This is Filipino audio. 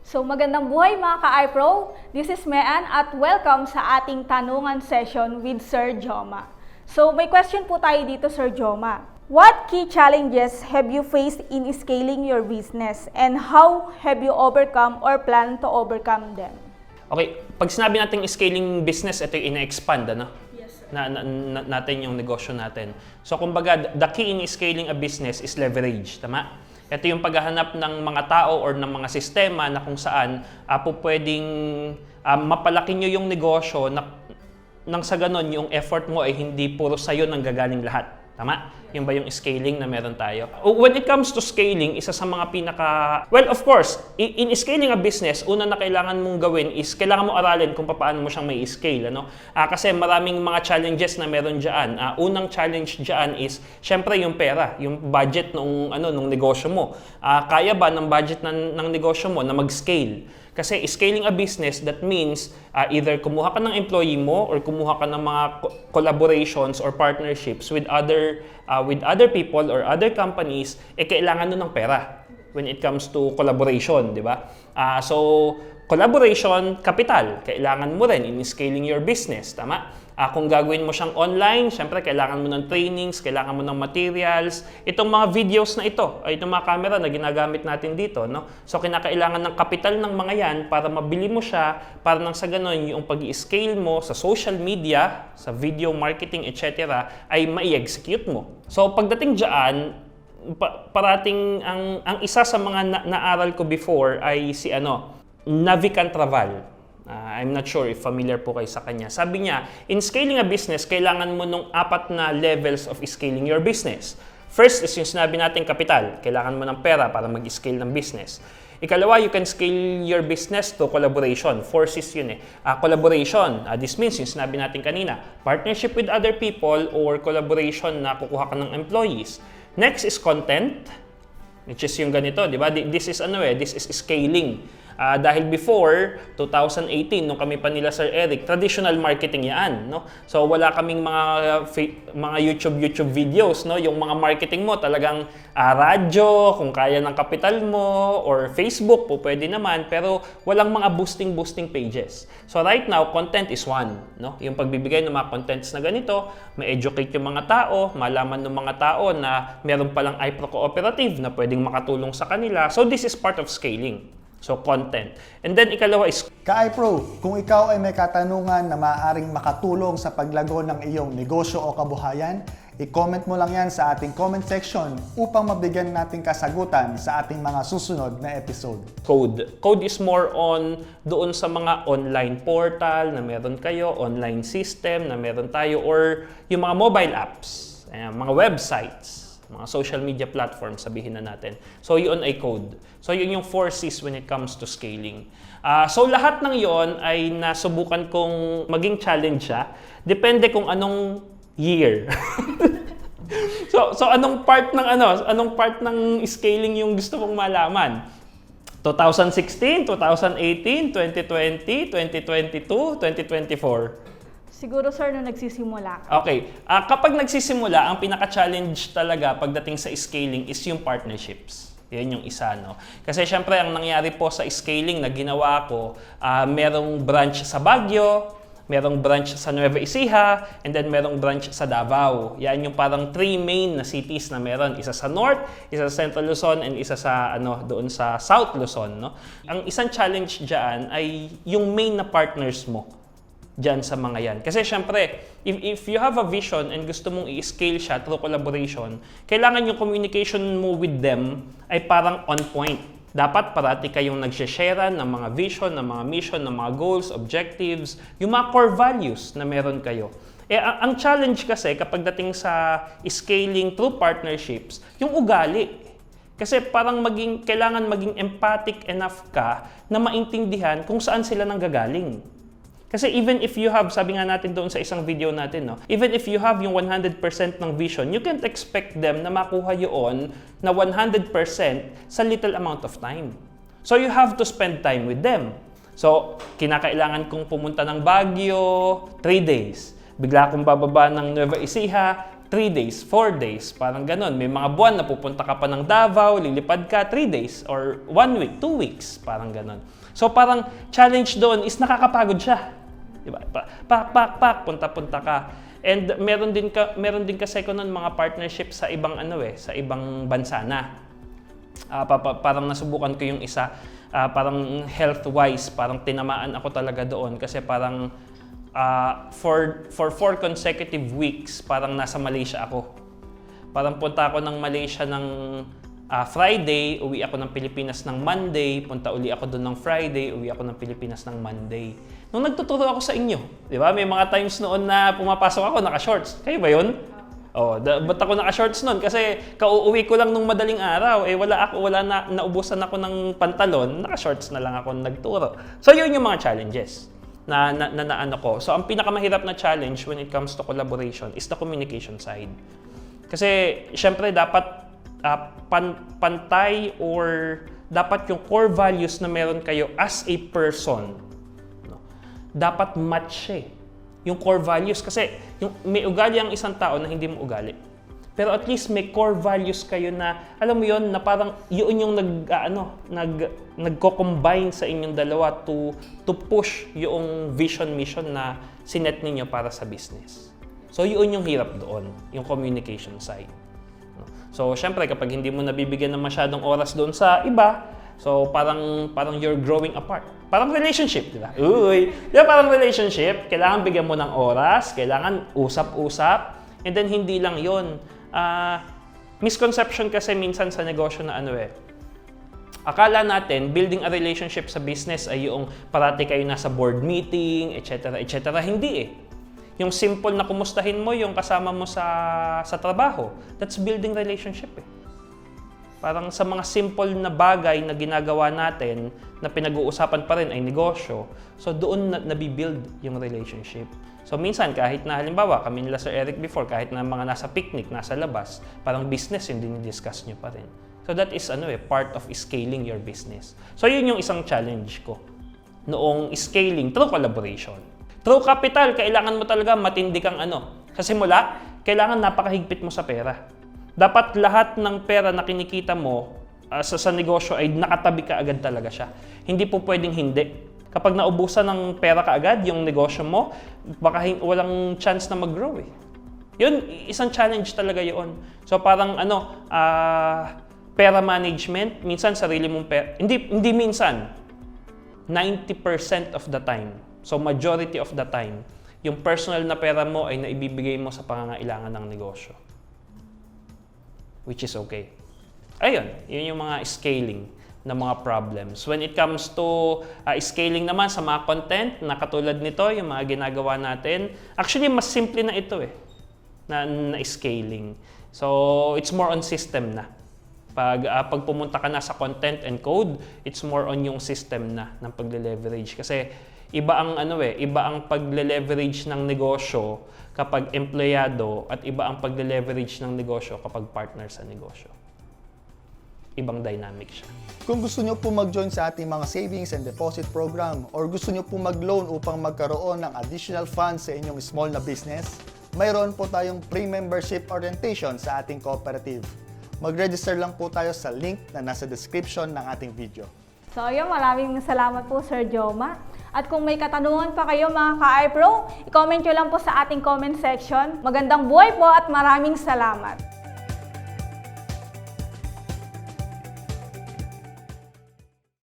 So magandang buhay mga ka-iPro! This is Mean at welcome sa ating tanungan session with Sir Joma. So may question po tayo dito, Sir Joma. What key challenges have you faced in scaling your business and how have you overcome or plan to overcome them? Okay, pag sinabi natin scaling business, ito yung ina-expand, ano? Yes, sir. Natin yung negosyo natin. So kumbaga, the key in scaling a business is leverage, tama? Ito yung paghahanap ng mga tao or ng mga sistema na kung saan po pwedeng mapalaki nyo yung negosyo nang sa ganon yung effort mo ay hindi puro sa'yo nang gagaling lahat. Tama? Yung ba yung scaling na meron tayo? When it comes to scaling, isa sa mga well, of course, in scaling a business, una na kailangan mong gawin is kailangan mo aralin kung paano mo siyang may scale. Ano? Kasi maraming mga challenges na meron dyan. Unang challenge dyan is, syempre yung pera, yung budget nung negosyo mo. Kaya ba ng budget ng negosyo mo na mag-scale? Kasi scaling a business, that means either kumuha ka ng employee mo or kumuha ka ng mga collaborations or partnerships with other people or other companies, kailangan nun ng pera when it comes to collaboration, di ba? So, collaboration, capital, kailangan mo rin in scaling your business, tama? Kung gagawin mo siyang online, syempre kailangan mo ng trainings, kailangan mo ng materials. Itong mga videos na ito, itong mga camera na ginagamit natin dito, no? So kinakailangan ng kapital ng mga yan para mabili mo siya, para nang sa ganun yung pag-i-scale mo sa social media, sa video marketing, etc. ay mai-execute mo. So pagdating dyan, parating ang isa sa mga naaral ko before ay si Navikan Traval. I'm not sure if familiar po kayo sa kanya. Sabi niya, in scaling a business, kailangan mo nung 4 na levels of scaling your business. First is yung sinabi natin kapital. Kailangan mo ng pera para mag-scale ng business. Ikalawa, you can scale your business to collaboration. 4 C's yun collaboration. This means yung sinabi natin kanina, partnership with other people or collaboration na kukuha ka ng employees. Next is content, which is yung ganito, di ba? This is scaling. Dahil before 2018 nung kami pa nila Sir Eric, traditional marketing 'yan, no? So wala kaming mga YouTube videos, no? Yung mga marketing mo talagang radyo, kung kaya ng kapital mo, or Facebook po pwede naman, pero walang mga boosting pages. So right now, content is one, no? Yung pagbibigay ng mga contents na ganito, ma-educate yung mga tao, malaman ng mga tao na meron palang iPro Cooperative na pwedeng makatulong sa kanila. So this is part of scaling. So, content. And then, ikalawa is... Ka-iPro, kung ikaw ay may katanungan na maaaring makatulong sa paglago ng iyong negosyo o kabuhayan, i-comment mo lang yan sa ating comment section upang mabigyan natin kasagutan sa ating mga susunod na episode. Code is more on doon sa mga online portal na meron kayo, online system na meron tayo, or yung mga mobile apps, mga websites, mga social media platforms, sabihin na natin. So, yun ay code. So, yun yung 4 C's when it comes to scaling. So, lahat ng yon ay nasubukan kong maging challenge siya. Depende kung anong year. so anong part ng scaling yung gusto mong malaman? 2016, 2018, 2020, 2022, 2024? Siguro, sir, nung nagsisimula. Okay. Kapag nagsisimula, ang pinaka-challenge talaga pagdating sa scaling is yung partnerships. Yan yung isa, no? Kasi syempre, ang nangyari po sa scaling na ginawa ko, merong branch sa Baguio, merong branch sa Nueva Ecija, and then merong branch sa Davao. Yan yung parang 3 main na cities na meron. Isa sa North, isa sa Central Luzon, and isa sa doon sa South Luzon, no? Ang isang challenge diyan ay yung main na partners mo dyan sa mga yan. Kasi syempre, if you have a vision and gusto mong i-scale siya through collaboration, kailangan yung communication mo with them ay parang on point. Dapat parati kayong nagsishare ng mga vision, ng mga mission, ng mga goals, objectives, yung mga core values na meron kayo. Ang challenge kasi kapag dating sa scaling through partnerships, yung ugali. Kasi parang kailangan maging empathic enough ka na maintindihan kung saan sila nanggagaling. Kasi even if you have, sabi nga natin doon sa isang video natin, no, even if you have yung 100% ng vision, you can't expect them na makuha yun na 100% sa little amount of time. So you have to spend time with them. So, kinakailangan kong pumunta ng Baguio, 3 days. Bigla akong bababa ng Nueva Ecija, 3 days, 4 days, parang ganun. May mga buwan na pupunta ka pa ng Davao, lilipad ka 3 days, or 1 week, 2 weeks, parang ganun. So parang challenge doon is nakakapagod siya. Diba? Pak, punta-punta ka. And meron din kasi ko nun mga partnership sa ibang sa ibang bansa na. Parang nasubukan ko yung isa, parang health-wise, parang tinamaan ako talaga doon kasi parang for 4 consecutive weeks, parang nasa Malaysia ako. Parang punta ako ng Malaysia ng Friday, uwi ako ng Pilipinas ng Monday, punta uli ako doon ng Friday, uwi ako ng Pilipinas ng Monday. Nung nagtuturo ako sa inyo, di ba? May mga times noon na pumapasok ako, naka-shorts. Kayo ba yun? Oh, ba't ako naka-shorts noon? Kasi kauuwi ko lang nung madaling araw, naubusan ako ng pantalon, naka-shorts na lang ako nagturo. So yun yung mga challenges na naano ko. So ang pinakamahirap na challenge when it comes to collaboration is the communication side. Kasi syempre dapat pantay or dapat yung core values na meron kayo as a person, no? Dapat match yung core values kasi may ugali ang isang tao na hindi mo ugali. Pero at least may core values kayo na alam mo yon na parang yun yung nagko-combine sa inyong dalawa to push yung vision mission na sinet ninyo para sa business. So yun yung hirap doon, yung communication side. So, syempre, kapag hindi mo nabibigyan ng masyadong oras doon sa iba, so parang you're growing apart. Parang relationship, di ba? Parang relationship, kailangan bigyan mo ng oras, kailangan usap-usap, and then hindi lang yun. Misconception kasi minsan sa negosyo na akala natin, building a relationship sa business ay yung parati kayo nasa board meeting, etc., etc. Hindi Yung simple na kumustahin mo yung kasama mo sa trabaho, that's building relationship Parang sa mga simple na bagay na ginagawa natin na pinag-uusapan pa rin ay negosyo, so doon nabibuild yung relationship. So minsan kahit na halimbawa kami nila Sir Eric before, kahit na mga nasa picnic, nasa labas, parang business yung dinidiscuss nyo pa rin. So that is part of scaling your business. So yun yung isang challenge ko noong scaling through collaboration. Through capital, kailangan mo talaga matindi kang Sa simula, kailangan napakahigpit mo sa pera. Dapat lahat ng pera na kinikita mo sa negosyo ay nakatabi ka agad talaga siya. Hindi po pwedeng hindi. Kapag naubusan ng pera ka agad yung negosyo mo, baka walang chance na mag-grow Yun, isang challenge talaga yun. So parang pera management, minsan sarili mong pera. Hindi minsan. 90% of the time. So majority of the time, yung personal na pera mo ay naibibigay mo sa pangangailangan ng negosyo. Which is okay. Ayun, yun yung mga scaling na mga problems. When it comes to scaling naman sa mga content na katulad nito, yung mga ginagawa natin, actually mas simple na ito na scaling. So it's more on system na. Pag pumunta ka na sa content and code, it's more on yung system na ng pagle-leverage. Kasi iba ang pagle-leverage ng negosyo kapag empleyado at iba ang pagle-leverage ng negosyo kapag partner sa negosyo. Ibang dynamic siya. Kung gusto nyo po mag-join sa ating mga savings and deposit program or gusto nyo po mag-loan upang magkaroon ng additional funds sa inyong small na business, mayroon po tayong pre-membership orientation sa ating cooperative. Mag-register lang po tayo sa link na nasa description ng ating video. So ayun, maraming salamat po Sir Joma. At kung may katanungan pa kayo mga ka-iPro, i-comment nyo lang po sa ating comment section. Magandang buhay po at maraming salamat!